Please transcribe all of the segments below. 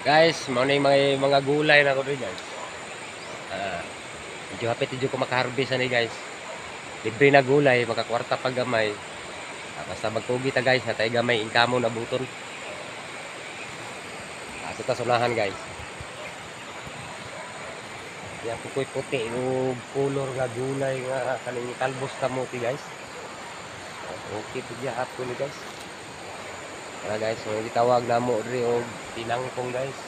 Guys, mao na yung mga gulay na ko rin guys. Medyo hapit medyo ko makaharvest ani guys. Libre na gulay, makakwarta pag gamay. Basta magpugi ta guys, natay gamay ingkamo na buton. Ito ta sunahan guys. Ya pukoy puti ug color nga gulay nga kaning talbos kamote guys. Okay to dia apo ni guys. Kaya guys, so gitawag namo diri og tinangkong guys.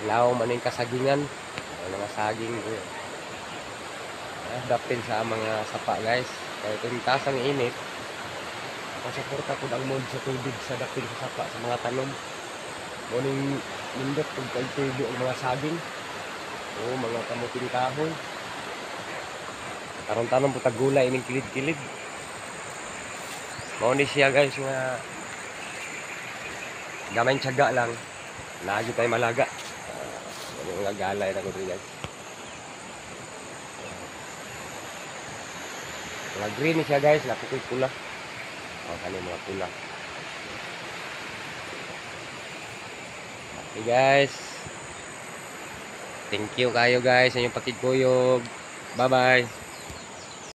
Law man ning kasagingan. Mga saging dapin sa mga sapa guys. Kaya kung tasang init, masuporta ko ang mod sa tubig sa dapin sa sapa sa mga tanom. Morning nindot kung kayo ang mga saging. O mga kamuting kahoy. Tarong-tanong po tagulay ining kilid-kilid. Mao ni siya guys nga gamay tiyaga lang. Lagi tayo malaga. Mga galay na ko rin guys. Mga green siya guys, napukoy pula. O kani mga pula. Okay guys. Thank you kayo guys sa inyong pakikuyog. Bye bye.